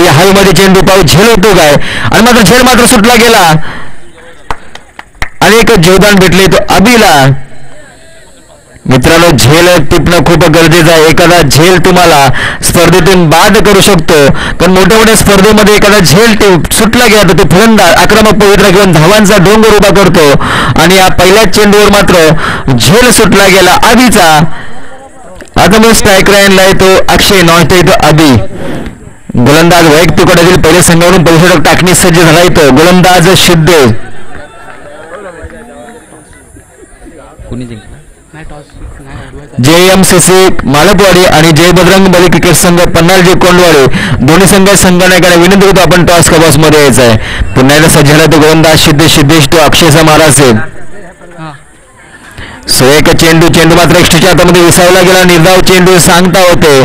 या हवेमध्ये चेंडू पाहू झेल होतो काय आणि मात्र झेल मात्र सुटला गेला. अनेक जीवदान भेटले तो अभिला. मित्रांनो झेल टिपणं खूप गरजेचं आहे. एखादा झेल तुम्हाला स्पर्धेतून बाद करू शकतो. कारण मोठ्या मोठ्या स्पर्धेमध्ये एखादा झेल सुटला गेला तर ते फलंदाज आक्रमक पवित्रा घेऊन धावांचा डोंगर उभा करतो आणि या पहिल्याच चेंडूवर मात्र झेल सुटला गेला अभिचा. आता मग स्ट्राईक लाईनला येतो अक्षय नॉन येतो अभि. गोलंदाज वैयक्तिक गटातील पहिले संघावरून परिषदक टाकणी सज्ज झाला येतो गोलंदाज शिद्दे. JMCC मालपवाडी आणि जय बजरंग बली क्रिकेट संघ पन्हाळजी कोंडवाडी दोन्ही संघाने विनंती करतो आपण टॉस कबॉक्स मध्ये यायचं आहे. पुन्हा एकदा सज्ज झाला तो गोलंदाज सिद्धेश तो अक्षयचा मारा असेल. सुरेख चेंडू मात्र एक्स्ट्राच्या हातामध्ये विसावला गेला. निर्धाव चेंडू सांगता होते.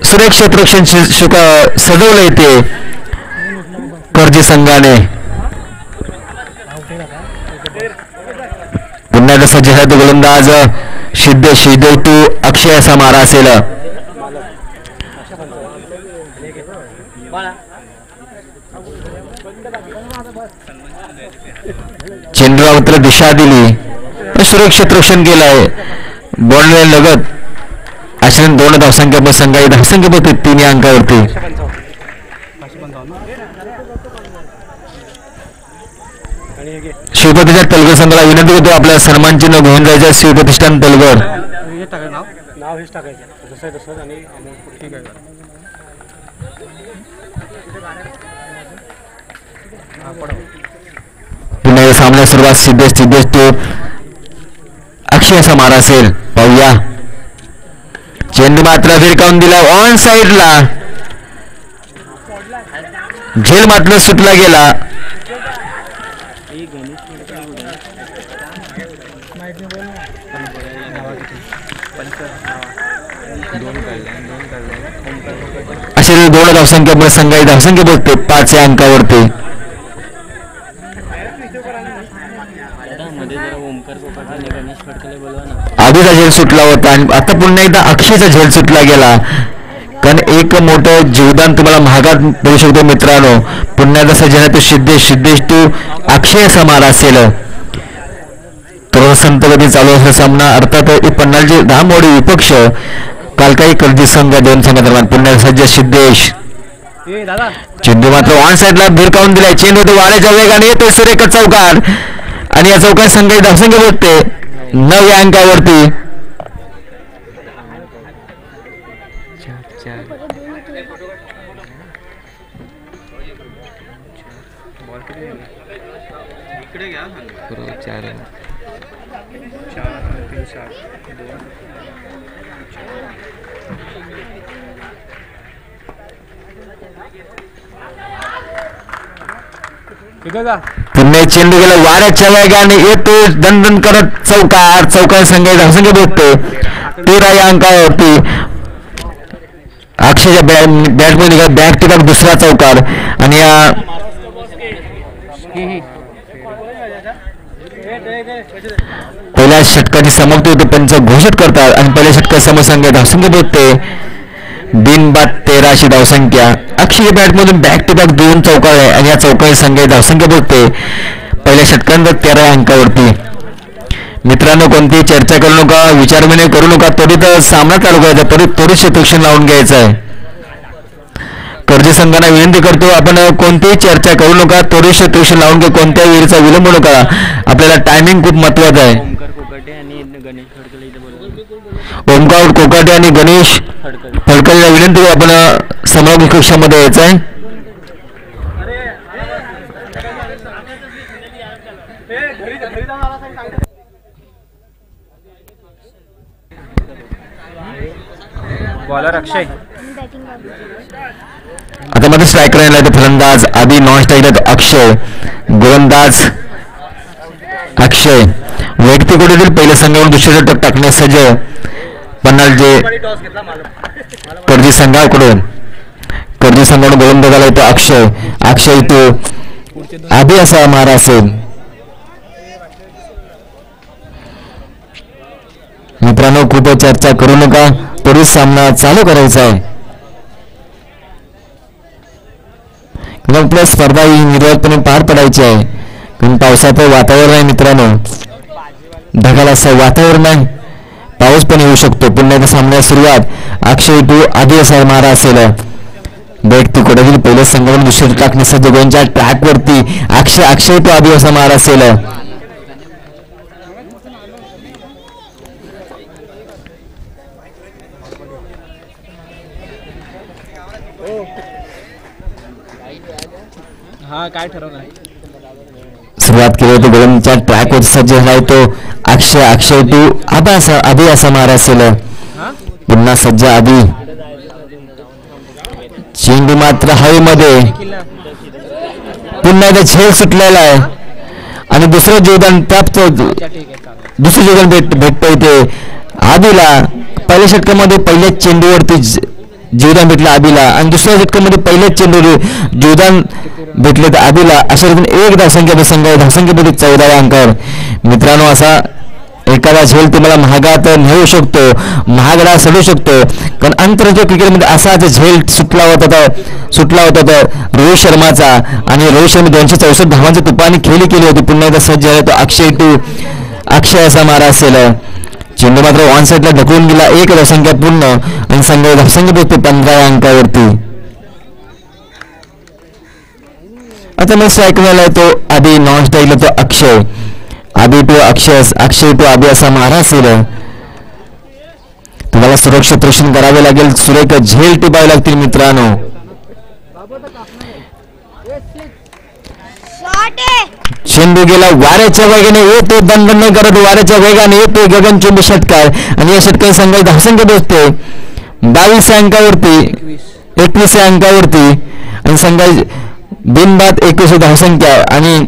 सुरेख क्षेत्ररक्षण सजवलं येते कर्जी संघाने. पुन्हा एकदा सज्ज झाला तो गोलंदाज सिद्धेश टू अक्षय असा मारा असेल. चेंडूला मात्र दिशा दिली सुरेख क्षेत्ररक्षण केलंय. बॉलने लगत अशा 2 धावसंख्या संघाई धावसंख्या होते 3 अंकावरती. शिवप्रतिष्ठान तलगर संघाला विनंती करतो आपल्या सन्मान चिन्ह घेऊन जायचं. शिवप्रतिष्ठान तलगर पुन्हा सामन्या सुरुवात सिद्धेश तो अक्षय असा मारा असेल. पाहूया चेंडू मात्र फिरकावून दिला ऑन साईडला. झेल मात्र सुटला गेला. असे 2 धावसंख्या संघाई धावसंख्या बघते 5 अंकावरती. आधीचा झेल सुटला होता आणि आता पुन्हा एकदा अक्षयचा झेल सुटला गेला. कारण एक मोठं जीवदान तुम्हाला महागात पडू शकतो मित्रांनो. पुन्हा एकदा सज्ज तो सिद्धेश टू अक्षय असा मारा असेल. तर संत गती चालू असलेला सामना अर्थात पन्हाळजी धामवाडी विपक्ष कालकाई कर्जी संघ 2 संघादरम्यान. पुन्हा सज्ज सिद्धेश चेंडू मात्र ऑन साईडला भिरकावून दिलाय. चेंडू तो वाऱ्याच्या वेगाने येतो सुरेख चौकार आणि या चौकार संघाची धावसंख्या बघते 9 अंकावरती. पुन्हा चेंडू गेला वाऱ्याच्या वेगाने येतो दणदण करत चौकार संघाची धावसंख्या बघते 13 या अंकावरती. अक्षयच्या बॅटमध्ये बॅक टू बॅक दुसरा चौकार आणि या पहिल्या षटकाची समाप्ती होते पंच घोषित करतात आणि पहिल्या षटकात समसंख्या धावसंख्या बघते बिनबाद 13 अशी धावसंख्या. अक्षय बॅटमधून बॅक टू बॅक 2 चौकार आहे आणि या चौकारी संघाची धावसंख्या बघते पहिल्या षटकांत 13 अंकावरती. मित्रांनो कोणतीही चर्चा करू नका विचारविनिमय करू नका त्वरित सामना चालू करायचा त्वरित क्षेत्ररक्षण लावून घ्यायचं आहे. कर्जी संघांना विनंती करतो आपण कोणतीही चर्चा करू नका त्वरित क्षेत्ररक्षण लावून घ्या. कोणत्याही वेळेचा विलंब नका. आपल्याला टायमिंग खूप महत्वाचं आहे. ओमकार कोकाटे आणि गणेश फडकलेला विनंती आपण समोर कक्षामध्ये यायचं आहे. बॉलर अक्षय आता मध्ये स्ट्रायकर येणार फलंदाज आधी नॉन स्ट्रायकर अक्षय. गोलंदाज अक्षय वैयक्तिक पहिल्या संघावरून दुसरे षटक टाकण्यास सज्ज पन्हाळजे कर्जी संघाकडून गोलंदाजाला येतो अक्षय तो आधी असा मारा असेल. मित्रांनो खूप चर्चा करू नका त्वरित सामना चालू करायचा आहे. पण आपल्या स्पर्धा ही निर्वाधपणे पार पडायची आहे. कारण पावसाचं वातावरण आहे मित्रांनो, ढगाळ असं वातावरण आहे, पाऊस पण येऊ शकतो. पुन्हा एकदा सामन्याची सुरुवात अक्षय टू आधी असा मारा असेल. व्यक्ती कोडातील पहिल्या संघावर दुसऱ्या टाकण्याचा दोघांच्या ट्रॅकवरती अक्षय टू आधी असा मारा असेल. हा काय ठरवलं सुरुवात केली होती गोलंदाजच्या ट्रॅकवर सज्ज झाला होतो अक्षय टू आधी असा मारा असेल. पुन्हा सज्ज आधी, चेंडू मात्र हवेमध्ये, पुन्हा एकदा झेल सुटलेला आहे आणि दुसरं जीवदान प्राप्त, दुसरं जीवदान भेटतं इथे आबीला. पहिल्या षटकामध्ये पहिल्याच चेंडूवरती जीवदान भेटलं आबीला आणि दुसऱ्या षटकामध्ये पहिल्याच चेंडूवर जीवदान भेटले तर आबीला. अशा रीतीने एक धावसंख्येमध्ये 14व्या अंकावर. मित्रांनो, असा एखादा झेल तुम्हाला महागात नेऊ शकतो, महागडा सडू शकतो. कारण आंतरराष्ट्रीय क्रिकेटमध्ये असा झेल सुटला होता तर रोहित शर्माचा, आणि रोहित शर्मा 264 धावांची तुपाने खेळी केली होती. पुन्हा एकदा सज्ज आहे तो अक्षय असा मारा असेल. चेंडू मात्र ऑन साईडला ढकलून गेला, एक धावसंख्या पूर्ण आणि धावसंख्या पोहोचते 15व्या अंकावरती. आता मी स्ट्राईकला तो आधी नॉन स्ट्राईकला तो अक्षय टू आधी असा मारा असेल. तुम्हाला सुरक्षित रक्षण करावे लागेल, सुरेख झेल टिपावे लागतील मित्रांनो. चेंडू गेला, वाऱ्याच्या वेगाने येतो, बंद न करत वाऱ्याच्या वेगाने येतो गगनचुंबी षटकार आणि या षटकारी संघाची धावसंख्या पोहोचते 22 अंकावरती, 21 अंकावरती आणि संघाची बिनबाद 21 धावसंख्या. आणि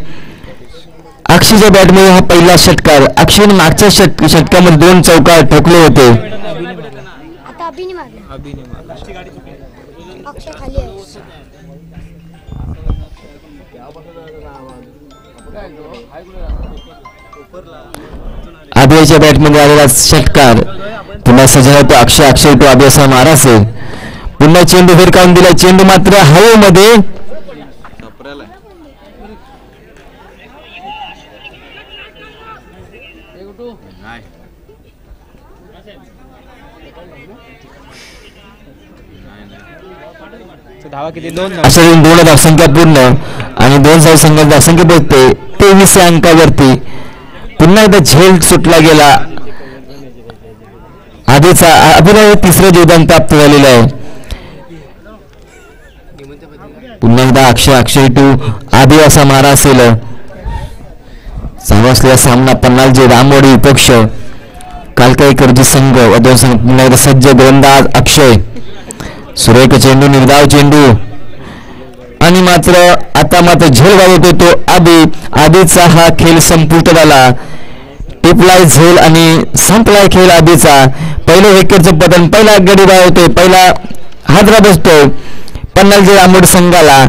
अक्षयच्या बॅटमध्ये हा पहिला षटकार. अक्षयने मागच्या षटकामध्ये 2 चौकार ठोकले होते. आबियाच्या बॅटमध्ये आलेला षटकार. पुन्हा सजला तो अक्षय टू आबी असा मारा असेल. पुन्हा चेंडू फिरकावून दिला, चेंडू मात्र हवेमध्ये. धावा किती? 2 धावसंख्या पूर्ण आणि 2 धावसंख्या पोहोचते 23 अंकावरती. पुन्हा एकदा झेल सुटला गेला. आधीचा तिसरं जीवदान प्राप्त झालेलं आहे. पुन्हा एकदा अक्षय टू आधी असा मारा असेल. चालू असलेला सामना पन्हाळजे रामवाडी पक्ष कालकाईकरजी संघ व 2 संघ. पुन्हा एकदा सज्ज गोलंदाज अक्षय, सुरेख चेंडू, निर्धाव चेंडू आणि आता मात्र झेल गावतो तो आधीचा हा खेळ संपुष्ट झाला. टिपलाय झेल आणि संपलाय खेळ आधीचा. पहिलं विकेटचं पतन, पहिला गडी होतोय, पहिला हादरा बसतोय पन्हाळजे रामवाडी संघाला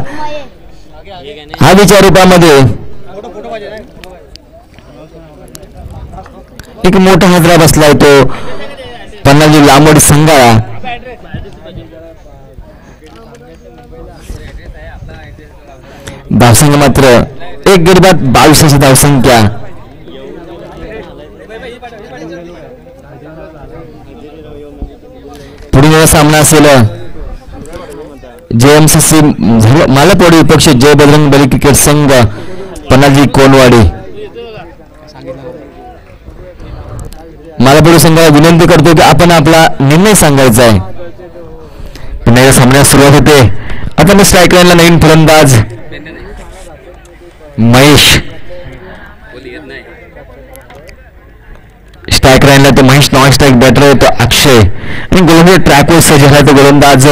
आधीच्या रूपामध्ये. एक मोठा हादरा बसलाय तो पन्हाळजे रामवाडी संघाला. धावसंख्या मात्र एक गडी 22 धावसंख्या. पुढील सामना असेल JMCC मालपवाडी विपक्ष जय बजरंग बली क्रिकेट संघ पन्हाळजी कोनवाडी. मालपवाडी संघाला विनंती करतो की आपण आपला निर्णय सांगायचा आहे. पुन्हा या सामन्यात सुरुवात होते. आता मी स्ट्राईक लाईनला नवीन फलंदाज महेश, स्ट्राईक लाईनला तो महेश, नॉन स्ट्राईक बॅटर होतो अक्षय आणि गोलंदाज ट्रॅकवर सज्ज झाला तो गोलंदाज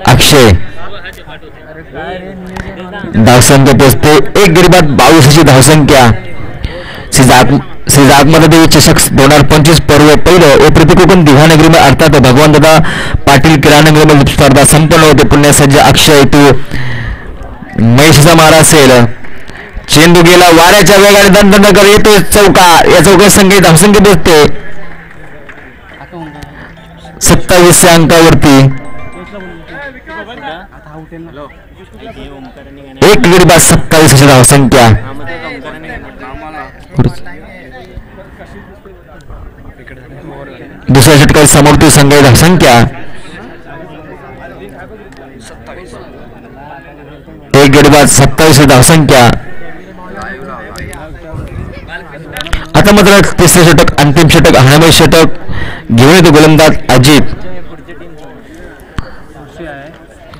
अक्षय. धावसंख्या पोचते 1 गडी 22 धावसंख्या. श्री चषक 2025 पर्व पहिलं प्रतिकोकण दिघानगरीमध्ये अर्थात भगवान दादा पाटील क्रीडानगरीमध्ये स्पर्धा संपन्न होते. पुण्या सज्ज अक्षय टू महेशचा मारा असेल. चेंडू गेला, वाऱ्याच्या वेगाने दणदण येतो चौका. या चौका संख्येत धावसंख्या पोचते 27 अंकावरती. एक गडी बाद 27 अशी धावसंख्या. दुसऱ्या षटकाची समाप्ती संघाची धावसंख्या 1 गडी बाद 27 धावसंख्या. आता मात्र तिसरे षटक अंतिम षटक हाणामारी षटक घेऊन येतो गोलंदाज अजित.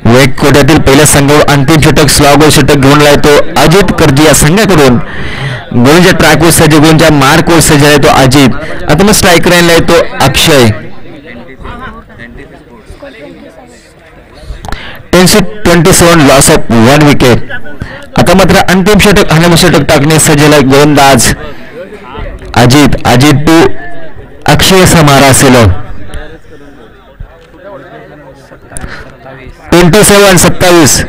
वेग कोट्यातील पहिल्या संघावर अंतिम षटक स्लॉग षटक घेऊन येतो अजित कर्जी या संघाकडून. गोलच्या ट्रॅकवर सज्ज गोलच्या मार्कवर सज्ज आहे तो अजित. आता मग स्ट्रायकर लाईनला येतो अक्षय. 10-27 लॉस ऑफ 1 विकेट. आता मात्र अंतिम षटक हाणामारी षटक टाकणे सज्ज आहे गोलंदाज अजित. अजित टू अक्षय समारा असेल. 27.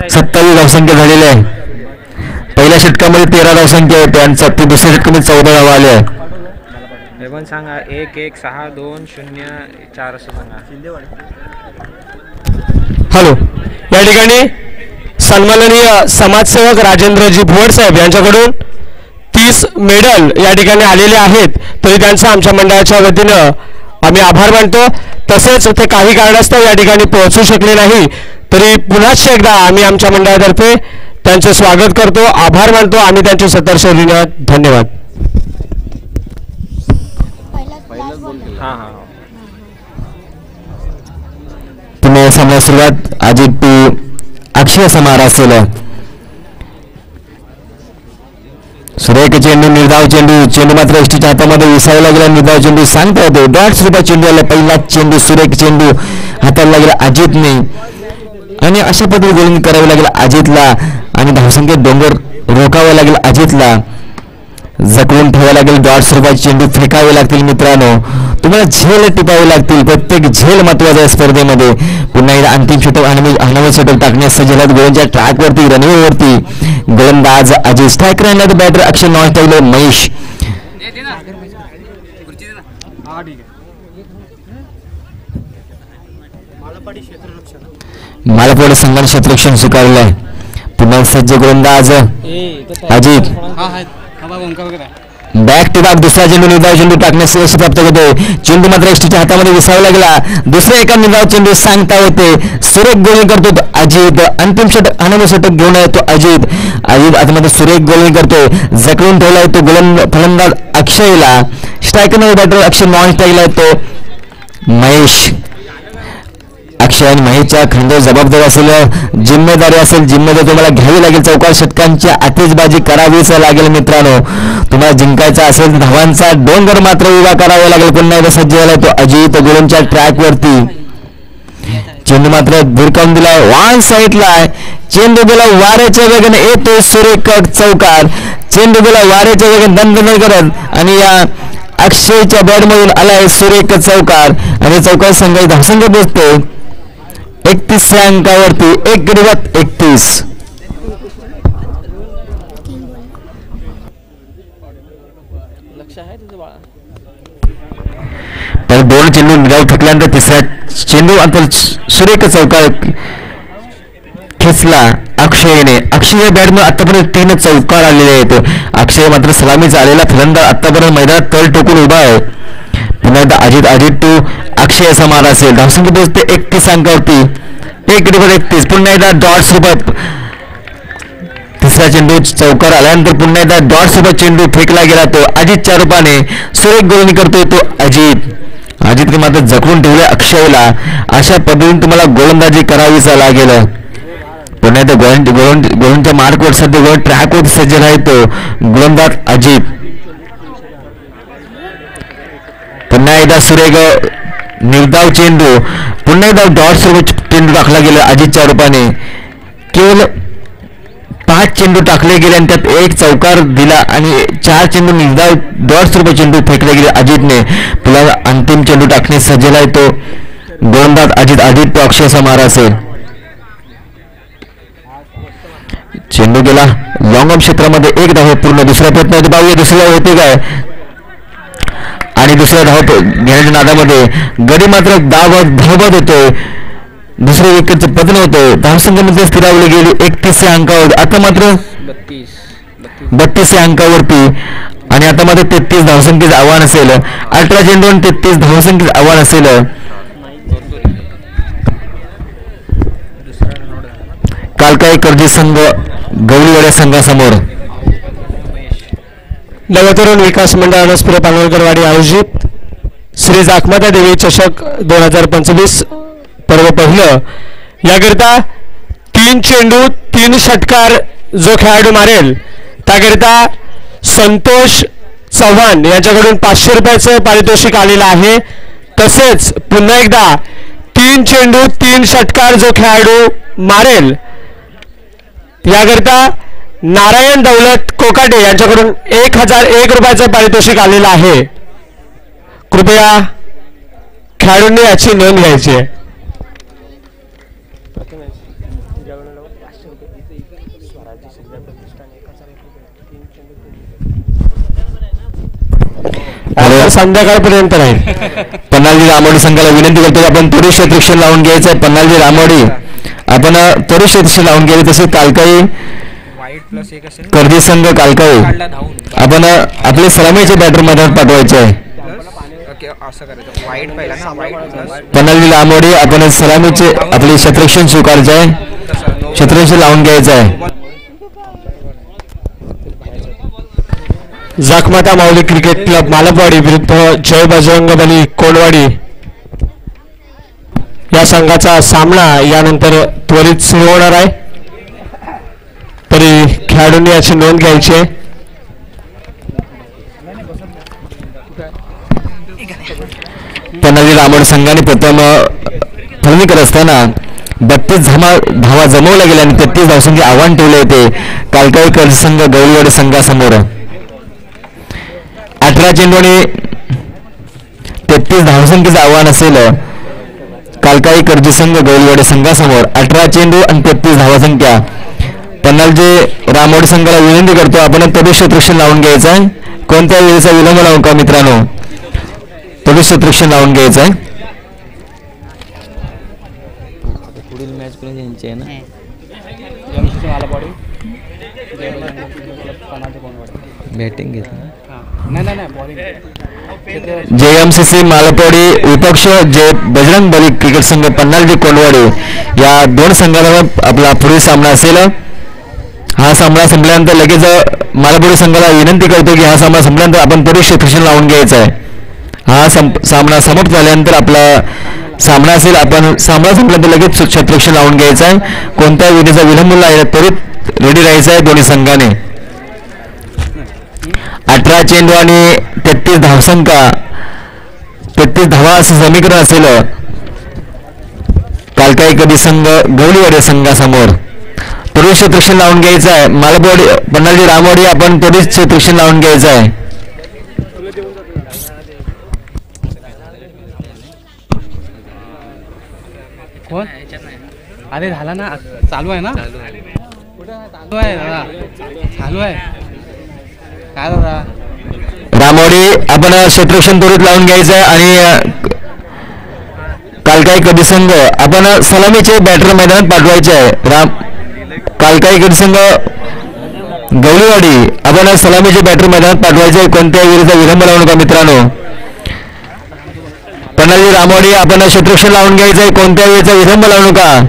27 धावसंख्या झालेली आहे. पहिल्या षटकामध्ये 13 धावसंख्या होते आणि दुसऱ्या षटकामध्ये 14 धावा आल्या आहे. सांगा 1-1-6-2-0-4 असं सांगा. हॅलो, या ठिकाणी सन्माननीय समाजसेवक राजेंद्रजी भुवड साहेब यांच्याकडून 30 मेडल या ठिकाणी आलेले आहेत. तरी त्यांचं आमच्या मंडळाच्या वतीनं आम्ही आभार मानतो. तसेच ते काही कारणास्तव या ठिकाणी पोहोचू शकले नाही, तरी पुन्हा एकदा आम्ही आमच्या मंडळातर्फे त्यांचे स्वागत करतो, आभार मानतो आणि त्यांचे सतर्शरीनं धन्यवाद. पुन्हा सामन्याला सुरुवात अजित टू अक्षय समारा असेल. सुरेख चेंडू निर्धाव चेंडू मात्र एसटीच्या हातामध्ये विसायला गेला. निर्धाव चेंडू सांगता येतो. डॉट्स रुपये चेंडू आला. पहिला चेंडू सुरेख चेंडू हाताला लागला अजितने आणि अशा पद्धतीने गोलंदाजी करावी लागेल अजितला आणि धावसंख्येत डोंगर रोखावा लागेल अजितला. जखडून ठेवावं लागेल. डॉट्स रुपयाचे चेंडू फेकावे लागतील मित्रांनो. तुम्हाला झेल टिपावे लागतील. प्रत्येक झेल महत्वाचा आहे स्पर्धेमध्ये. पुन्हा एकदा अंतिम षटक हाणामारी षटक टाकण्यास सज्ज झाल्यात गोलंदाजच्या ट्रॅकवरती रनवेवरती गोलंदाज अजित. स्ट्रायकर आणला बॅटर अक्षय नॉन स्ट्राईकला महेश. मालपाडी संघाने क्षेत्ररक्षण स्वीकारलं आहे. पुन्हा सज्ज गोलंदाज अजित. बॅक टू बॅक दुसरा चेंडू निर्धाव चेंडू टाकण्यास यश प्राप्त होते. चेंडू मात्र एसटीच्या हातामध्ये विसावला गेला. दुसऱ्या एका निर्धाव चेंडू सांगता होते. सुरेख गोलंदाजी करतो अजित. अंतिम षटक हाणामारी षटक घेऊन येतो अजित. आतमध्ये सुरेख गोलंदाजी करतोय. जखडून ठेवला येतो फलंदाज अक्षयला. स्ट्रायकर बॅटर अक्षय नॉन स्ट्राईकला येतो महेश. अक्षय आणि महेशच्या खांद्यावर जबाबदारी असेल, जिम्मेदारी असेल. जिम्मेदारी तुम्हाला घ्यावी लागेल. चौकार षटकांची आतिषबाजी करावीच लागेल मित्रांनो. तुम्हाला जिंकायचा असेल तर धावांचा डोंगर मात्र उभा करावा लागेल. पुन्हा एकदा सज्ज झाला तो अजित गोलंदाजीच्या ट्रॅकवरती. चेंडू मात्र भिरकावून दिलाय. वन साईडला चेंडू गेला वाऱ्याच्या वेगाने येतो सुरेख चौकार. चेंडू गेला वाऱ्याच्या वेगाने दणदण करत आणि या अक्षयच्या बॅटमधून आलाय सुरेख चौकार आणि चौकार संघाची धावसंख्या पोहोचते 31 अंकावरती. 1 गडी बाद 31. तर 2 चेंडू निर्धाव थकल्यानंतर तिसऱ्या चेंडू अंतर सुरेख चौकार खेचला अक्षयने. अक्षय बॅटमध्ये आतापर्यंत 3 चौकार आलेले आहेत. अक्षय मात्र सलामीचा आलेला फलंदाज आतापर्यंत मैदानात तळ टोकून उभा आहे. पुन्हा एकदा अजित टू अक्षय समार असेल. धावसंख्या पोहोचते 31 अंकावरती. 1 गडी बाद 31. पुन्हा एकदा डॉट्स रुपयात तिसरा चेंडू चौकार आल्यानंतर पुन्हा एकदा डॉट्स रुपयात चेंडू फेकला गेला तो अजितच्या रूपाने. सुरेख गोलंदाजी करतोय तो अजित. अजितने मात्र जखडून ठेवले अक्षयला. अशा पद्धतीने तुम्हाला गोलंदाजी करावीच लागेल. पुन्हा एकदा गोलंदाजच्या मार्कवर सध्या गोल ट्रॅकवर सज्ज राहतो गोलंदाज अजित. पुन्हा एकदा सुरेख निर्धाव चेंडू. पुन्हा एकदा डॉट्स रुपये चेंडू टाकला गेला अजितच्या रूपाने. केवळ 5 चेंडू टाकले गेले आणि त्यात 1 चौकार दिला आणि 4 चेंडू निर्धाव डॉट्स रुपये चेंडू फेकले गेले अजितने. पुन्हा अंतिम चेंडू टाकणे सज्जला येतो गोलंदाज अजित तो अक्षय समार असेल. चेंडू गेला लॉंग ऑफ क्षेत्रामध्ये 1 धाव पूर्ण. दुसऱ्या प्रयत्नात पाहूया दुसऱ्या होते काय. आणि दुसऱ्या घेण्याच्या नादामध्ये गडी मात्र धावबाद होतोय. दुसऱ्या विकेटचं पतन होतं. धावसंख्येमध्ये स्थिरावली गेली 31 अंकावर. आता मात्र 32 अंकावरती आणि आता मात्र 33 धावसंख्येचं आव्हान असेल. 18 चेंडू आणि 33 धावसंख्येचं आव्हान असेल. कालकाई कर्जे संघ गवळीवाड्या संघासमोर. नवतरुण विकास मंडळ अनसपुर पानवळकरवाडी आयोजित श्री जाखमाता देवी चषक 2025 पर्व पहिलं. याकरिता 3 चेंडू 3 षटकार जो खेळाडू मारेल त्याकरिता संतोष चव्हाण यांच्याकडून 500 रुपयाचं पारितोषिक आलेलं आहे. तसेच पुन्हा एकदा 3 चेंडू 3 षटकार जो खेळाडू मारेल याकरिता नारायण दौलत कोकाटे यांच्याकडून 1001 रुपयाचं पारितोषिक आलेलं आहे. कृपया खेळाडूंनी याची नोंद घ्यायची आहे. संध्याकाळपर्यंत राहील. पन्हाळजी रामोडी संघाला विनंती करतो आपण त्वरित क्षेत्ररक्षण लावून घ्यायचं आहे. पन्हाळजी रामोडी आपण त्वरित क्षेत्ररक्षण लावून घ्यायचं. तसेच कालकाई कर्जे संघ कालकाई आपण आपले सलामीचे बॅटर मैदानात पाठवायचे आहे. पन्हाळजी रामोडी आपण सलामीचे आपले क्षेत्ररक्षण स्वीकारायचे आहे. क्षेत्ररक्षण लावून घ्यायचं आहे. जाखमाता माऊली क्रिकेट क्लब मालपवाडी विरुद्ध जय बजरंगबली कोंडवाडी या संघाचा सामना यानंतर त्वरित सुरू होणार आहे. तरी खेळाडूंनी याची नोंद घ्यायची आहे. पन्हाळजी रामोडी संघाने प्रथम फलंदाजी करत असताना 32 धावा जमवल्या गेल्या आणि 33 धावसंख्ये आव्हान ठेवले होते. कालकाई कर्ज संघ गवळीवाडी संघासमोर 18 चेंडू आणि 33 धावसंख्येचं आव्हान असेल. कालकाई कर्जे संघ गवळीवाडी संघासमोर 18 चेंडू आणि 33 धावसंख्या. पन्हाळजी रामोडी संघाला विनंती करतो आपण त्वरित क्षेत्ररक्षण लावून घ्यायचं आहे. कोणत्या वेळेचा विलंब लावू का मित्रांनो. त्वरित क्षेत्ररक्षण लावून घ्यायचं आहे. पुढील मॅच पण यांची आहे ना. बॅटिंग घेतली JMCC मालपवाडी विपक्ष जय बजरंग बली क्रिकेट संघ पन्हाळजी कोंडवाडी या 2 संघांना आपला पुढील सामना असेल. हा सामना संपल्यानंतर लगेच मालपवाडी संघाला विनंती करतो की हा सामना संपल्यानंतर आपण त्वरित क्षेत्ररक्षण लावून घ्यायचा आहे. हा सामना समाप्त झाल्यानंतर आपला सामना असेल. आपण सामना संपल्यानंतर लगेच क्षेत्ररक्षण लावून घ्यायचं आहे. कोणत्या विधीचा विलंब त्वरित रेडी राहायचं आहे दोन्ही संघाने. 18 चेंडू आणि 33 धावसंख्या 33 धावा असं समीकरण असेल. कालकाई कधी संघ गवळीवाडी संघासमोर त्वरित क्षेत्ररक्षण लावून घ्यायचं आहे. मालपवाडी पन्हाळजी रामवाडी आपण त्वरित क्षेत्ररक्षण लावून घ्यायचं आहे. कोण अरे झाला ना. चालू आहे ना. चालू आहे दादा. चालू आहे काय दादा. रामवाडी आपण क्षेत्ररक्षण त्वरित लावून घ्यायचं आहे. आणि कालकाई कधी संघ आपण सलामीचे बॅटर मैदानात पाठवायचे आहे. कालकाई कधी संघ गवळीवाडी आपण सलामीचे बॅटर मैदानात पाठवायचे आहे. कोणत्याही विरुद्ध विलंब लावू नका मित्रांनो. पन्हाळजी रामवाडी आपण क्षेत्ररक्षण लावून घ्यायचं आहे. कोणत्या वेळेचा विलंब लावू नका.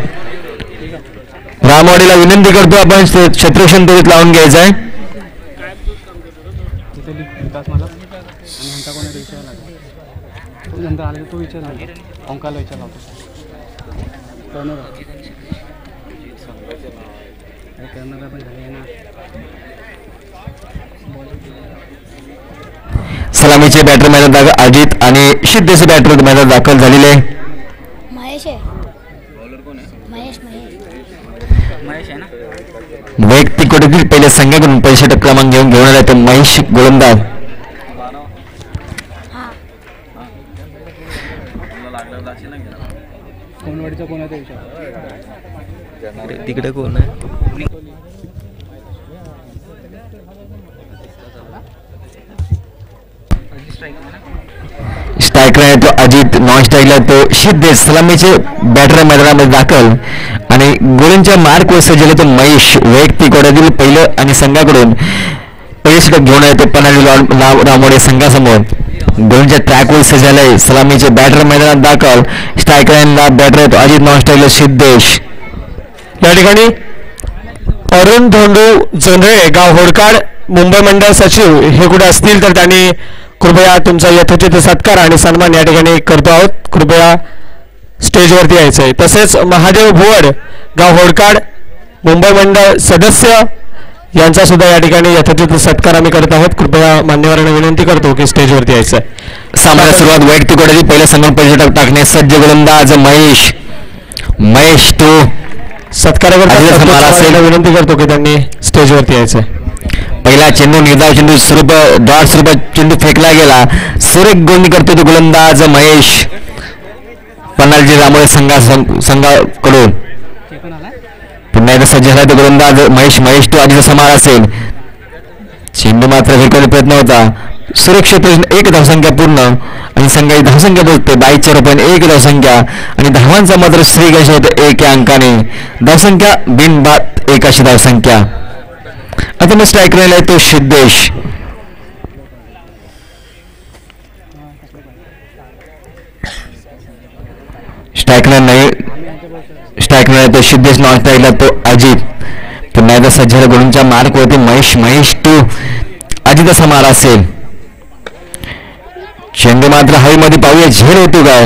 रामवाडीला विनंती करतो आपण क्षेत्ररक्षण त्वरित लावून घ्यायचं आहे. नंतर आले तो विचार अंकाला विचारला होता. पण झाले ना. सलामीचे बॅटर मैदानात अजित आणि सिद्धेचे बॅटर मैदानात दाखल झालेले. महेश आहे. महेश आहे ना. वैयक्तिक कोटीतील पहिल्या संघाकडून 65 क्रमांक घेऊन आले तर महेश गोलंदाज. कोणवाडीचा कोणाचा विचार तिकडे कोण आहे. स्ट्रायकर आहे तो अजित, नॉन स्ट्राईकला तो सिद्धेश. सलामीचे बॅटर मैदानामध्ये दाखल आणि गोलंच्या मार्क वर सज्जले तो महेश. वैयक्तिक ओढ्यातील पहिलं आणि संघाकडून पहिले षटक घेऊन येतो पन्हाळी रामोडे संघासमोर. गोलंच्या ट्रॅकवर सज्जलंय. सलामीचे बॅटर मैदानात दाखल. स्ट्रायकरला बॅटर आहे तो अजित, नॉन स्ट्राईकला सिद्धेश. या ठिकाणी अरुण धोंडू जोंधळे, गाव होडकाड, मुंबई मंडळ सचिव हे कुठे असतील तर त्यांनी कृपया तुमचा यथोचित सत्कार आणि सन्मान या ठिकाणी करतो आहोत. कृपया स्टेजवरती यायचं आहे. तसेच महादेव भुवड, गाव होडकाड, मुंबई मंडळ सदस्य यांचा सुद्धा या ठिकाणी यथोचित सत्कार आम्ही करत आहोत. कृपया मान्यवरांना विनंती करतो की स्टेजवरती यायचं आहे. सामन्याला सुरुवात वैयक्तिक ओढ्याची पहिल्या संघ षटक टाकण्यास सज्ज गोलंदाज महेश तो सत्कारावर विनंती करतो की त्यांनी स्टेजवरती यायचं आहे. पहिला चेंडू निर्धाव चेंडू डॉट स्वरूपात चेंडू फेकला गेला. सुरेख गोलंदाजी करतो तो गोलंदाज महेश. पन्हाळजी रामोळे संघाकडून पुन्हा एकदा सज्ज झाला तो गोलंदाज महेश तो आधीचा समार असेल. चेंडू मात्र फेकण्याचा प्रयत्न होता. सुरक्षित एक धावसंख्या पूर्ण आणि संघाची धावसंख्या बोलते 22 रुपयाने 1 धावसंख्या आणि धावांचा मात्र श्रीगणेश होते 1 या अंकाने. धावसंख्या बिनबाद 1 अशी धावसंख्या. आता मग स्ट्रायकर आहे तो सिद्धेश. स्ट्रायकर आहे तो सिद्धेश, नॉन स्ट्राईकला तो अजित. पुन्हा एकदा सज्ज झाला गोलंच्या मार्क होते महेश तो अजितचा मार असेल. चेंडू मात्र हवेमध्ये पाहूया झेल होतो काय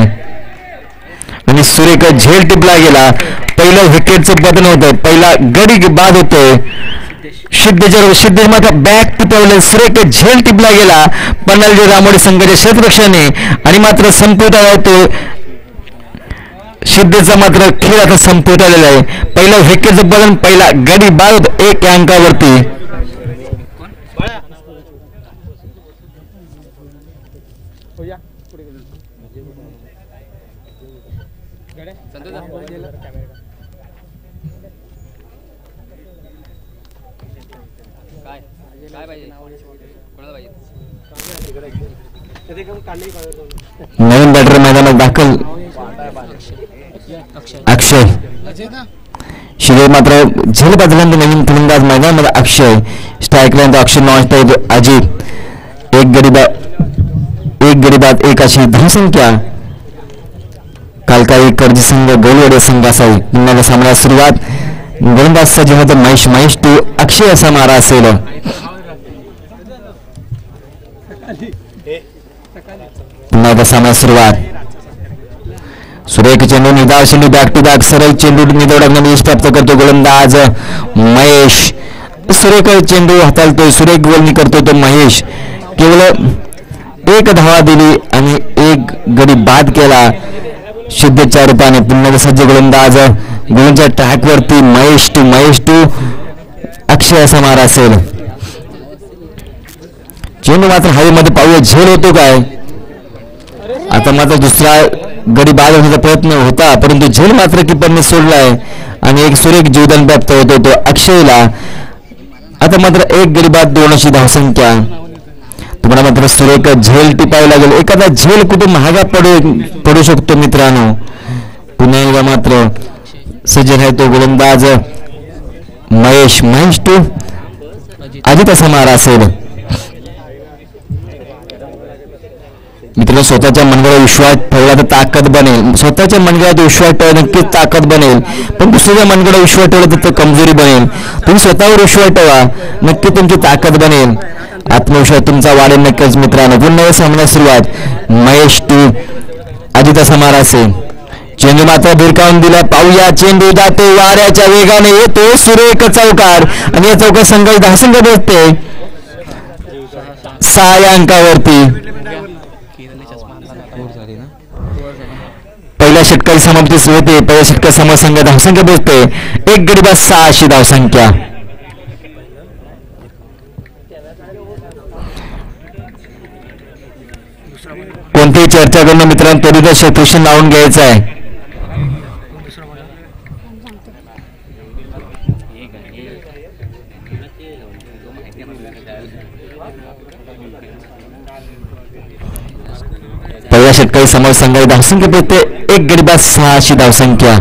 आणि सुरेख झेल टिपला गेला. पहिलं विकेटचं पतन होतं. पहिला गडी बाद होतोय. सिद्धेश मात्र बॅक टिपवलं. सुरेख झेल टिपला गेला पन्हाळजी रामोडे संघाच्या क्षेत्ररक्षणाने आणि मात्र संपवता होतो. सिद्धेचा मात्र खेळ आता संपवत आलेला आहे. पहिलं विकेटचं पतन, पहिला गडी बाद होत 1 या अंकावरती. नवीन बॅटर मैदानात दाखल अक्षय. शिवाय मात्र झेल बदलल्यानंतर नवीन फलंदाज मैदानामध्ये अक्षय. स्ट्रायकला अक्षय, नॉन स्ट्राईक अजित. एक गडी बाद 1 अशी धावसंख्या. कालकाई कर्जी संघ गोलवडे संघ असावी. पुन्हा सामन्याला सुरुवात गोलंदाज सज्ज होते महेश तो अक्षय असा मारा असेल. पुन्हा एकदा सामन्याला सुरुवात. सुरेख चेंडू निधाव चेंडू बॅक टू बॅक सरळ चेंडू निवडण्यामध्ये यश प्राप्त करतो गोलंदाज महेश. सुरेख चेंडू हाताळतोय. सुरेख गोलनी करतो तो महेश. केवळ 1 धावा दिली आणि 1 गडी बाद केला सिद्धेशच्या रूपाने. पुन्हा सज्ज गोलंदाज गोलंच्या ट्रॅकवरती महेश टू अक्षय असा मारा असेल. चेंडू मात्र हवेमध्ये पाहूया झेल होतो काय. आता मात्र दुसरा गडी बाद होण्याचा प्रयत्न होता परंतु झेल मात्र किपरने सोडलाय आणि एक सुरेख जीवदान प्राप्त होतो तो अक्षयला. आता मात्र 1 गडी बाद 2 अशी धावसंख्या. तुम्हाला मात्र सुरेख झेल टिपावी लागेल. एखादा झेल कुठे महागा पडू शकतो मित्रांनो. पुन्हा एकदा मात्र सज्जन आहे तो गोलंदाज महेश तो अजित असा मारा असेल. मित्रांनो स्वतःच्या मनगळावर विश्वास ठेवला तर ताकद बनेल. स्वतःच्या मनगळावर विश्वास ठेवला नक्कीच ताकद बनेल पण दुसऱ्याच्या मनगळावर विश्वास ठेवला तर कमजोरी बनेल. तुम्ही स्वतःवर विश्वास ठेवा नक्की तुमची ताकद बनेल. आत्मविश्वास तुमचा वाढेल नक्कीच मित्रांनो. पुन्हा सामन्याला सुरुवात महेश टू अजित असा मारा असेल. चेंडू मात्र भिरकावून दिला. पाहूया चेंडू जातो वाऱ्याच्या वेगाने येतो. सुरेख चौकार आणि या चौकार संघाची धावसंख्या बसते 6 या अंकावरती. पहिल्या षटकाची समाप्ती होते. पहिल्या षटकात समसंघ धावसंख्या पोहोचते 1 गडी बाद 6 अशी धावसंख्या. कोणतीही चर्चा करणं मित्रांनो तरी क्षेत्रक्षण लावून घ्यायचं आहे. पहिल्या षटकारी समोर संघाची धावसंख्या पोहोचते 1 गडी बाद 6 अशी धावसंख्या.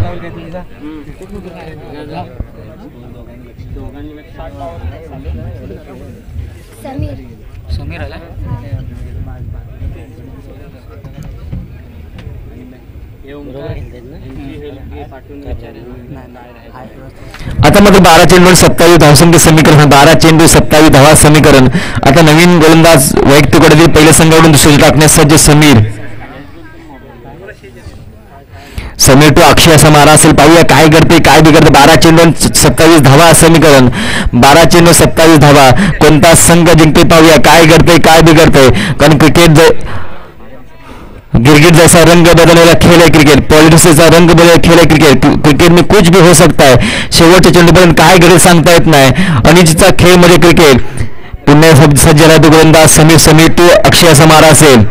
समीर आता मात्र 12 चेंडू 27 धावसंख्या समीकरण, 12 चेंडू 27 धावा समीकरण. आता नवीन गोलंदाज वैयक्तिक गटातील पहिल्या संघाकडून दुसरे टाकण्यास सज्ज समीर टू अक्षय असा मारा असेल. पाहूया काय करते काय बिघडते. 12 चेंडू 27 धावा समीकरण, 12 चेंडू 27 धावा. कोणता संघ जिंकते पाहूया काय करते काय बिघडते. कारण क्रिकेट जैसा रंग बदललेला खेळ आहे क्रिकेट. पॉलिटिक्सचा रंग बदललेला खेळ आहे क्रिकेट. क्रिकेट में कुछ भी हो सकता है. शेवटच्या चेंडूपर्यंत काय घडेल सांगता येत नाही. अनिश्चितचा खेळ मध्ये क्रिकेट. पुन्हा सज्ज राहतो गोलंदाज समीर टू अक्षय असा मारा असेल.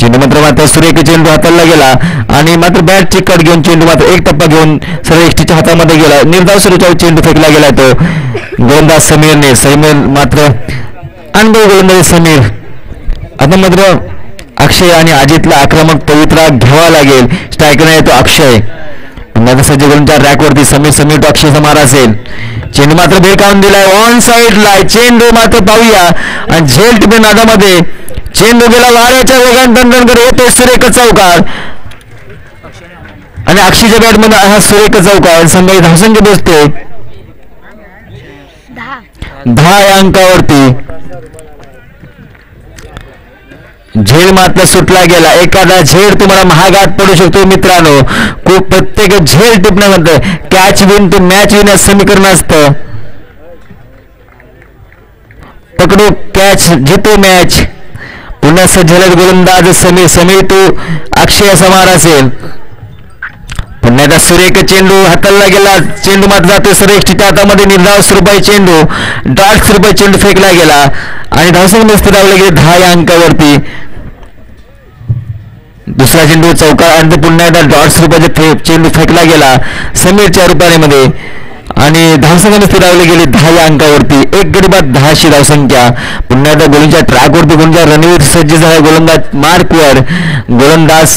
चेंडू मात्र सुरेख चेंडू हाताला गेला आणि मात्र बॅटची कट घेऊन चेंडू मात्र एक टप्पा घेऊन सर्व एसटीच्या हातामध्ये गेला. निर्धाव सुरेचा चेंडू फेकला गेला तो गोलंदाज समीर मात्र अनुभव गोलंदाज समीर. आता मात्र अक्षय आणि अजितला आक्रमक पवित्रा घ्यावा लागेल. स्ट्रायकर येतो अक्षय. पुन्हा सज्ज गोलंदाज रॅकवरती समीर टू अक्षयचा मारा असेल. चेंडू मात्र भेकावून दिलाय ऑन साईडला. चेंडू मात्र पाहूया आणि झेल टिपे नादामध्ये चेंडू गेला वाऱ्याच्या वेगाने दणदणकर येतो सुरेख चौकार आणि अक्षयच्या बॅटमध्ये हा सुरेख चौकार. संघाची धावसंख्या पोहोचते 10 या अंकावरती. झेल मात्र सुटला गेला. एखादा झेल तुम्हाला महागात पडू शकतो मित्रांनो. खूप प्रत्येक झेल टिपण्यामध्ये catch win to match win असं समीकरण असतं. पकडू कॅच जितो मॅच. पुन्हा सज्जलद गोलंदाज समीर टू अक्षय असा मारा असेल. पुन्हा एकदा सुरेख चेंडू हाताळला गेला. चेंडू मात्र जातो सुरेखच्या हातामध्ये. निर्धाव स्वरूपाई चेंडू डॉट स्वरूपाई चेंडू फेकला गेला आणि धावसंख्या स्थिरावला गेले 10 या अंकावरती. दुसरा चेंडू चौकार आणि पुन्हा एकदा डॉट स्वरूपाचे चेंडू फेकला गेला समीरच्या रुपारीमध्ये आणि धावसंख्या स्थिरावले गेले 10 या अंकावरती. 1 गडी बाद 10 अशी धावसंख्या. पुन्हा एकदा गोलंदाज ट्रॅकवरती गोलंदाज रणवीर सज्ज झाला. गोलंदाज मार्कवर गोलंदाज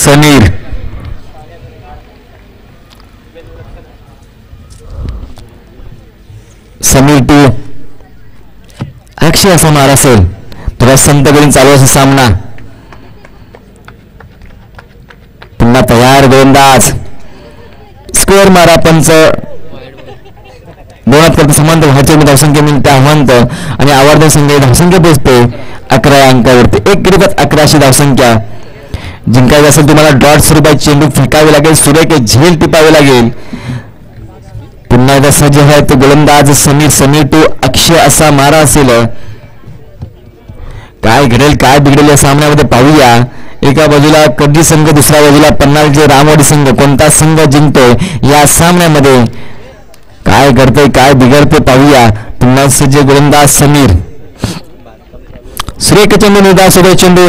समीर टू अक्षय असा मार असेल. तुला संत गडीन चालू असा सामना. पुन्हा तयार गोलंदाज स्क्वेअर मारा. पंच दोनात करता समांतर व्हायचे धावसंख्या मिळते आव्हांत आणि आवर्धन संघ धावसंख्या पोहोचते 11 या अंकावरती. 1 गडी बाद 11 अशी धावसंख्या. जिंकायचं असेल तुम्हाला डॉट स्वरूपात चेंडू फेकावे लागेल. सुरेख झेल टिपावे लागेल. पुन्हा एकदा सज्ज आहे तो गोलंदाज समीर टू अक्षय असा मारा असेल. काय घडेल काय बिघडेल या सामन्यामध्ये पाहूया. एका बाजूला कधी संघ दुसऱ्या बाजूला पन्हाळचे रामवाडी संघ. कोणता संघ जिंकतोय या सामन्यामध्ये काय घडतंय काय बिघडते पाहूया. पुन्हा सज्ज गोलंदाज समीर. सुरेख चेंडू निर्धाव सुरेख चेंडू.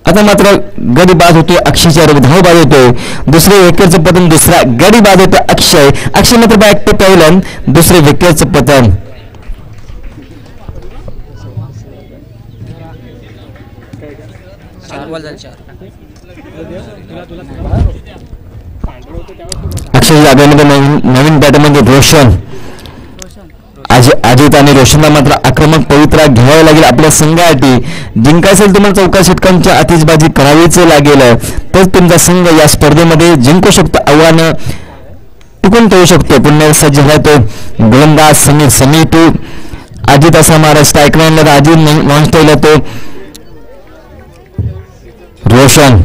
आता मात्र गडी बाद होतोय अक्षयच्या धाव बाद होतोय. दुसरे विकेटचं पतन. दुसरा गडी बाद होतोय अक्षय मात्र बॅक टू पहिलं. दुसरे विकेटचं पतन. अक्षय जागेमध्ये नवीन बॅटमध्ये रोशन अजित आणि रोशनला मात्र आक्रमक पवित्रा घ्यावा लागेल आपल्या संघासाठी. जिंकायचं तुम्हाला 14 षटकांच्या आतिषबाजी करावीच लागेल. तर तुमचा संघ या स्पर्धेमध्ये जिंकू शकतो. आव्हानं टिकून ठेवू शकतो. पुन्हा सज्ज राहतो गोलंदाज समीर टू अजित असा मारा. स्ट्राईक लाईनला अजित नॉन स्टाईलला तो रोशन.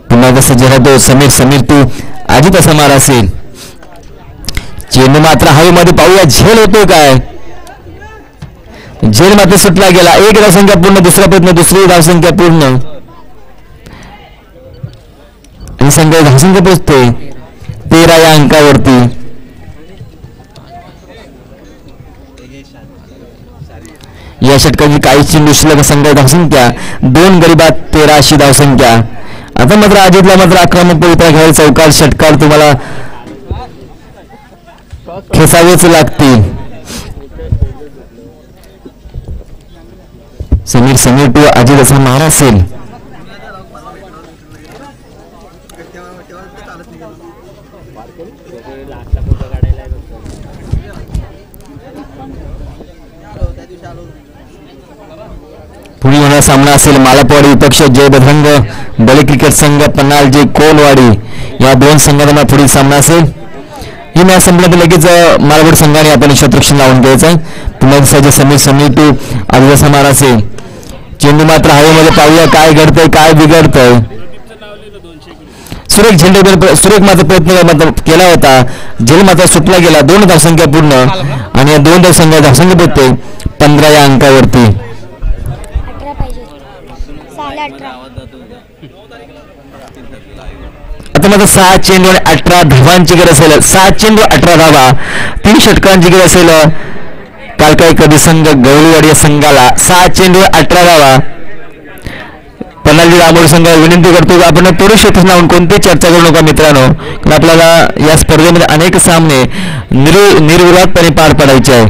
पुन्हा कसं जरा तो समीर टू अजित असा मारा असेल. चेंडू मात्र हवेमध्ये पाहूया झेल होतो काय. झेल मात्र सुटला गेला. 1 धावसंख्या पूर्ण. दुसरा प्रयत्न. दुसरी धावसंख्या पूर्ण आणि संघ धावसंख्या पोहोचते 13 या अंकावरती. या षटकाची काही चेंडू शिल्लक. संघ धावसंख्या 2 गडी बाद 13 अशी धावसंख्या आता मात्र अजितला मात्र आक्रमक पवित्रा घ्यायला चौकार षटकार तुम्हाला खेचावेच लागतील. समीर टू अजित असा मारा असेल. पुढील होणारा सामना असेल मालापवाडी विपक्ष जय बजरंग बळी क्रिकेट संघ पन्हाळजी कोलवाडी या दोन संघांना पुढील सामना असेल. ही मॅच संपल्यानंतर लगेच मालवड संघाने आपण शत्रुक्षण लावून द्यायचं आहे. पुन्हा समीर टू आदिवासी मारा असेल. चेंडू मात्र हवेमध्ये पाहूया काय घडतंय काय बिघडतंय. सुरेख मात्र प्रयत्न केला होता. झेल मात्र सुटला गेला. 2 धावसंख्या पूर्ण आणि या 2 धावसंख्या भेटते 15 या अंकावरती. 18 पाहिजे 18. आता मात्र 6 चेंडू आणि 18 धावांची गरज असेल. 6 चेंडू 18 धावा 3 षटकांची गरज असेल. काल काही कधी संघ गवळीवाडी या संघाला 6 चेंडू 18 धावा. पन्हाळजी रामोड संघ विनंती करतो आपण थोडी क्षेत्र लावून कोणतीही चर्चा करू नका मित्रांनो. कारण आपल्याला या स्पर्धेमध्ये अनेक सामने निर्विवादपणे पार पडायचे आहे.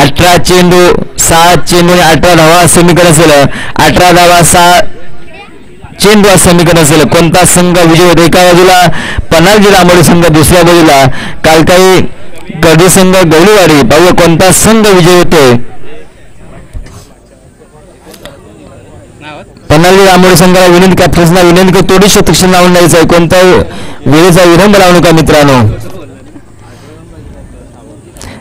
18 चेंडू 6 चेंडू आणि 18 धावा समीकरण असेल. 18 धावा 6 चेंडू असं समीकरण असेल. कोणता संघ विजय होतो? एका बाजूला पन्हाळजी रामोडी संघ, दुसऱ्या बाजूला काल काही कधी संघ गवळीवाडी. पाहूया कोणता संघ विजय होतोय. पन्हाळजी रामोडी संघाला विनंती कॅप्टन्सना विनंती थोडी शतक्षण लावून द्यायचं आहे. कोणता वेळेचा विलंब लावू नका मित्रांनो.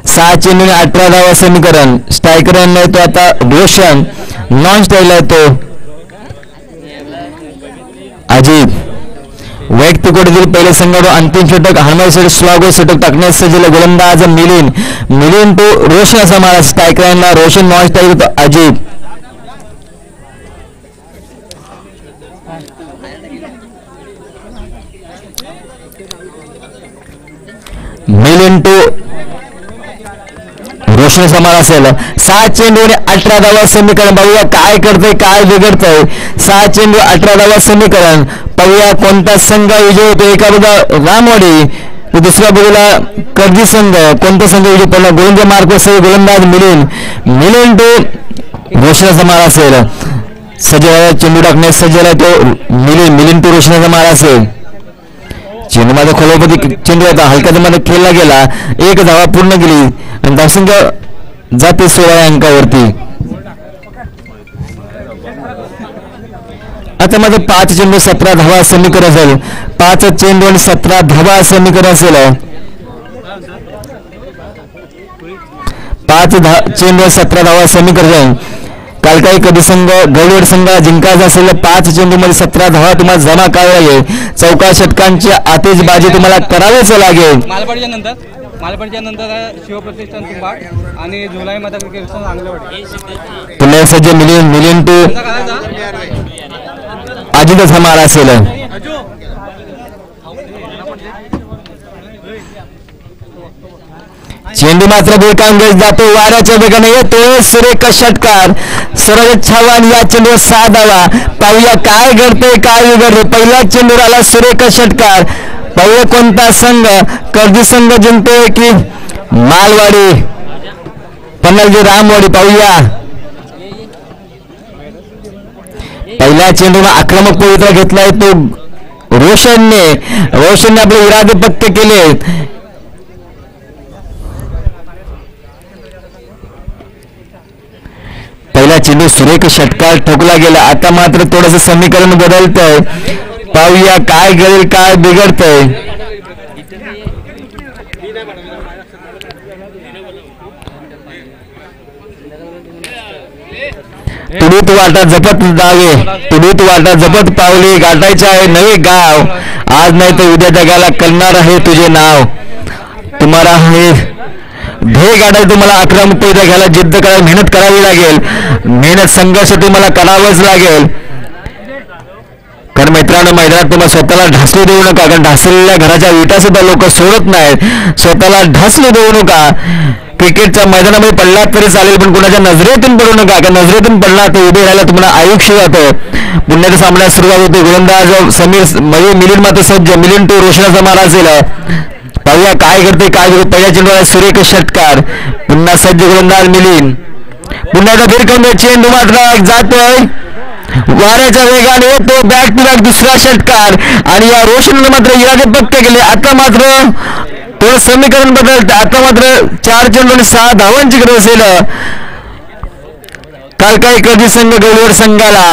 6 चेंडू 18 धावा समीकरण. स्ट्रायकर येतो आता रोशन. नॉन स्ट्राईकला येतो अजित. वैयक्तिक कोटीतील पहिले संघाडू अंतिम षटक हनुमान स्वागत षटक टाकण्यास सज्ज गोलंदाज मिलिंद तो रोशन असा मारा. स्ट्रायकरांना रोशन नॉन स्ट्राईक होतो अजित. मिलिंद तो रोशन समार असेल. 6 चेंडू आणि 18 धावा समीकरण. पाहूया काय करतंय काय बिघडतंय. 6 चेंडू 18 धावा समीकरण. पाहूया कोणता संघ विजय होतो. एका बाजूला रामवाडी दुसऱ्या बाजूला कर्दी संघ. कोणता संघ विजय पडला? गोलंदाज मार्क असेल गोलंदाज मिलिंद तो रोशनाचा मारा असेल. सजला चेंडू टाकण्यास सज्जला तो मिलिंद तो रोशनाचा मारा असेल. चेंडू माझा खोलवरती चेंडू होता हलक्याचा मध्ये खेळला गेला. 1 धावा पूर्ण केली आणि धावसंख्या जाते 16 अंकावरती. आता माझं 5 चेंडू 17 धावा समीकरण असेल. 5 चेंडू आणि 17 धावा समीकरण असेल. 5 चेंडू 17 धावा समीकरण. काल काही कधी संघ गवळीवाडी संघ जिंकायचा असेल 5 चेंडू मध्ये 17 धावा तुम्हाला जमा करावी लागेल. चौका षटकांची आतिषबाजी तुम्हाला करावीच लागेल. मालपडच्या नंतर शिवप्रतिष्ठान तुंबाड आणि जुलै माता क्रिकेट चांगलं वाटतं. पुन्हा सज्ज मिलिंद टू अजितच हा मारा असेल. चेंडू मात्र बेकांगेज जातो. वाऱ्याच्या वेगाने येतो सुरेख षटकार. सर्वात छावान या चेंडूवर 6 धावा. पाहूया काय घडतंय काय बिघडतंय. पहिला चेंडूवर आला सुरेख षटकार. पाहूया कोणता संघ कर्दी संघ जिंकतोय की मालवाडी पन्हाळजी रामवाडी. पाहूया पहिल्या चेंडूला आक्रमक पवित्रा घेतलाय तो रोशनने आपले इरादे पक्के केले. पहिला चेंडू सुरेख षटकार ठोकला गेला. आता मात्र थोडंसं समीकरण बदलतंय. पाहूया काय घडेल काय बिघडतंय. तुडीत वाटा जपत जावे. तुडीत वाटा जपत पावली गाठायचे आहे नवे गाव. आज नाही तर उद्या जगाला करणार आहे तुझे नाव. तुम्हाला हे ध्येय गाठायला तुम्हाला आक्रमक पैदा घ्यायला जिद्द करायला मेहनत करावी लागेल. मेहनत संघर्ष तुम्हाला करावंच लागेल. कारण मित्रांनो मैदानात तुम्हाला स्वतःला ढासू देऊ नका. कारण ढासलेल्या घराच्या विटा सुद्धा लोक सोडत नाहीत. स्वतःला ढासू देऊ नका. क्रिकेटच्या मैदानामध्ये पडला तरी चालेल, पण कुणाच्या नजरेतून पडू नका. का नजरेतून पडला तर उभे राहायला तुम्हाला आयुष्य जातं. पुण्याच्या सामन्यात सुरुवात होते. गोलंदाज समीर मिलिंद मात्र सज्ज. मिलिंद तो रोशनाचा मारा असेल. पाहूया काय करते काय पहिल्या चेंडूला सुरेख षटकार. पुन्हा सज्ज गोलंदाज मिलिंद. पुन्हा एकदा फिरकवून चेंडू मात्र जातोय वाऱ्याच्या वेगाने. तो बॅक टू बॅक दुसरा षटकार आणि या रोशनने मात्र इरादे पक्के केले. आता मात्र थोडं समीकरण बदलत. आता मात्र 4 चेंडू आणि 6 धावांची गरज असेल कालकाई कर्दी संघ गौरव संघाला.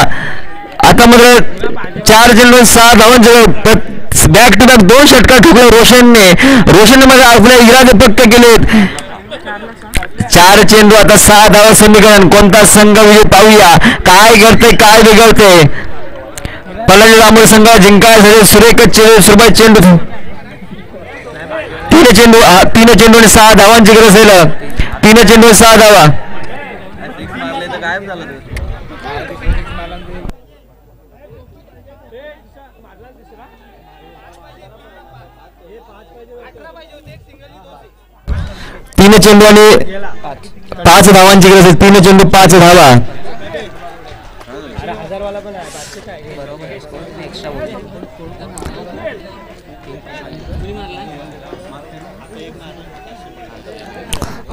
आता मात्र 4 चेंडू 6 धावांची बॅक टू बॅक 2 षटकार ठोकले रोशनने मध्ये आपले इरादे पक्के केलेत. 4 चेंडू आता 6 धावा समीकरण. कोणता संघ विजय पाहूया काय घडते काय बिघडते. पलाजी लांबूर संघ जिंकायसाठी सुरेख चेंडू 3 चेंडू आणि 6 धावांची गरज असेल. 3 चेंडू 6 धावा. तीन चेंडू आणि 5 धावांची गरज आहे. 3 चेंडू 5 धावा.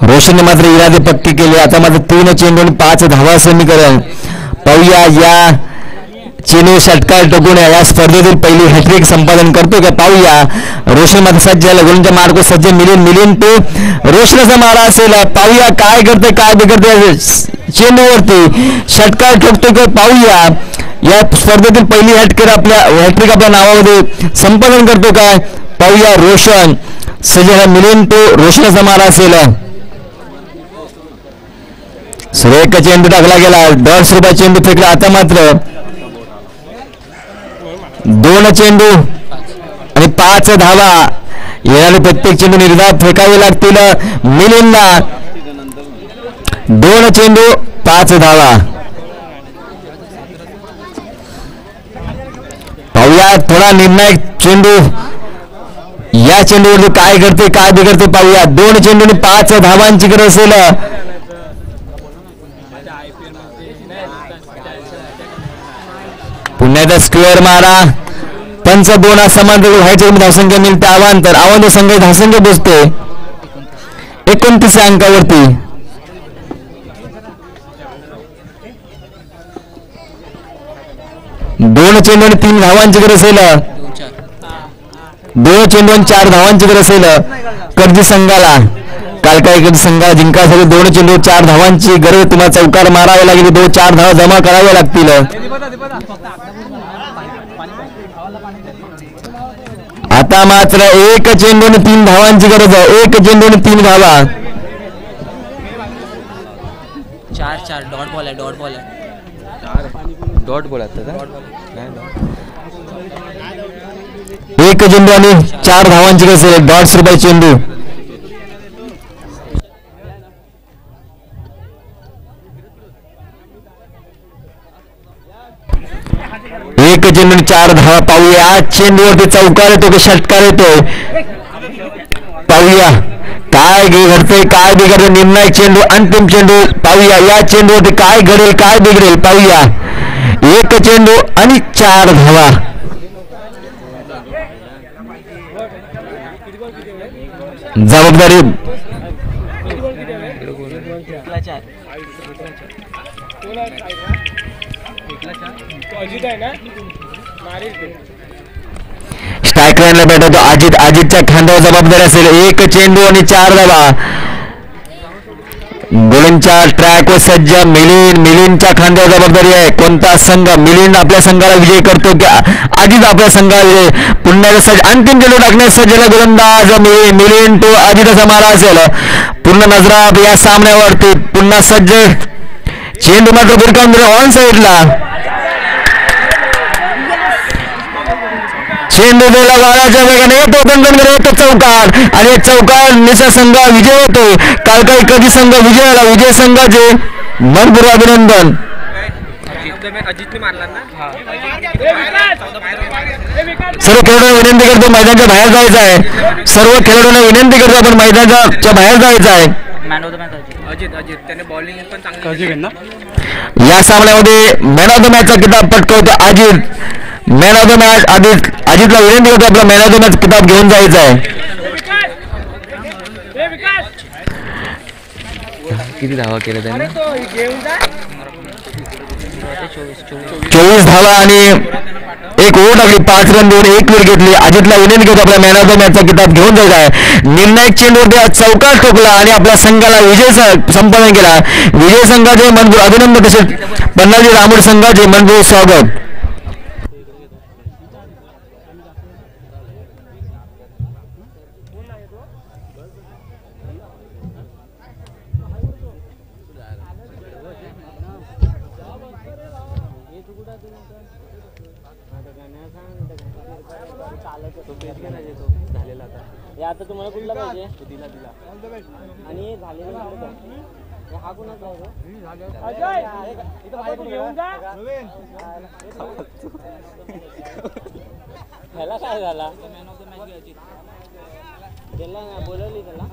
रोशनने मात्र इरादे पक्के केले. आता मात्र 3 चेंडू आणि 5 धावा समीकरण. पाहूया या चेंडू षटकार टोकून या स्पर्धेतील पहिली हॅट्रिक संपादन करतो का पाहूया. रोशन मात्र सज्ज झाला. गोलंदाज मार्को सज्ज. मिलिंद तो रोशनाचा मारा असेल. पाहूया काय करते काय बिघडते चेंडूवरती षटकार ठोकतो का पाहूया. या स्पर्धेतील पहिली हॅट्रिक आपल्या नावामध्ये संपादन करतो काय पाहूया. रोशन सज्ज झाला. मिलिंद तो रोशनाचा मारा असेल. सुरेख चेंडू टाकला गेला. 10 रुपये चेंडू फेकला. आता मात्र 2 चेंडू आणि 5 धावा. येणारे प्रत्येक चेंडू निर्धाव फेकावे लागतील मिलिंदला. 2 चेंडू 5 धावा. पाहूया थोडा निर्णायक चेंडू. या चेंडूवरती काय करते काय बिघडते पाहूया. 2 चेंडू आणि 5 धावांची गरज असेल. पुन्हा एकदा स्क्वेअर मारा. पंच 2 समांतर व्हायचे धावसंख्या मिळते. आव्हान संघ धावसंख्या बसते 29 अंकावरती. दोन चेंडू आणि 3 धावांची गरज असेल. 2 चेंडू आणि 4 धावांची गरज असेल कर्जी संघाला. कालकाई कर्जी संघाला जिंकायसाठी 2 चेंडू 4 धावांची गरज. तुम्हाला चौकार मारावे लागेल. 2-4 धावा जमा कराव्या लागतील. आता मात्र 1 चेंडू आणि 3 धावांची गरज आहे. 1 चेंडू आणि 3 धावा. 4 डॉट बॉल आहे. डॉट बॉल आता 1 चेंडू आणि 4 धावांची गरज आहे. डॉट्स रुपये चेंडू. एक चेंडू 4 धावा. पाहूया आज चेंडूवरती चौकार येतो की षटकार येतो पाहूया. काय घडते काय बिघडते. निर्णायक चेंडू अंतिम चेंडू. पाहूया या चेंडूवरती काय घडेल काय बिघडेल पाहूया. 1 चेंडू आणि 4 धावा. जबाबदारी स्ट्रायकरला भेटतो अजितच्या खांद्यावर जबाबदारी असेल. 1 चेंडू आणि 4 धावा. गोलंदाजच्या ट्रॅकवर सज्ज मिलिंदच्या खांद्यावर जबाबदारी आहे. कोणता संघ मिलिंद आपल्या संघाला विजय करतो की अजित आपल्या संघाला विजय. पुन्हा सज्ज अंतिम चेंडू टाकण्यास सज्जला गोलंदाज मिलिंद तो अजितचा मारा असेल. पूर्ण नजरा या सामन्यावरती. पुन्हा सज्ज चेंडू मात्र भिरकावून दिला ऑन साईडला. चेंडू दिला वाऱ्याच्या वेगाने येतो गणगणगण येतो चौकार आणि चौकार निसा संघ विजय होतो. कालकाई कधी संघ विजयाला विजय संघाचे मनपूर्वक अभिनंदन. सर्व खेळाडूंना विनंती करतो मैदानाच्या बाहेर जायचं आहे. सर्व खेळाडूंना विनंती करतो आपण मैदानाच्या बाहेर जायचं आहे. Man of the match Ajit त्याने बॉलिंग पण चांगली अजित ना या सामन्यामध्ये मॅन ऑफ द मॅचचा किताब पटकावतो Ajit. Man of the match अजितला विनंती होतो आपला मॅन ऑफ द मॅच किताब घेऊन जायचा आहे. किती धावा केल्या त्याने 24 धावा आणि एक ओव्हर टाकली, 5 रन देऊन 1 विकेट घेतली. अजितला विनंती करतो आपल्या मॅन ऑफ द मॅचचा किताब घेऊन जायचा आहे. निर्णायक चेंडूवरती चौकार ठोकला आणि आपल्या संघाला विजय संपादन केला. विजय संघाचे मनपूर अभिनंदन, तसेच पन्नाजी रामोड संघाचे मनपूर स्वागत. आता तुम्हाला कुठला पाहिजे आणि झालेला हा कोणाचा ह्याला काय झाला त्याला बोलवली त्याला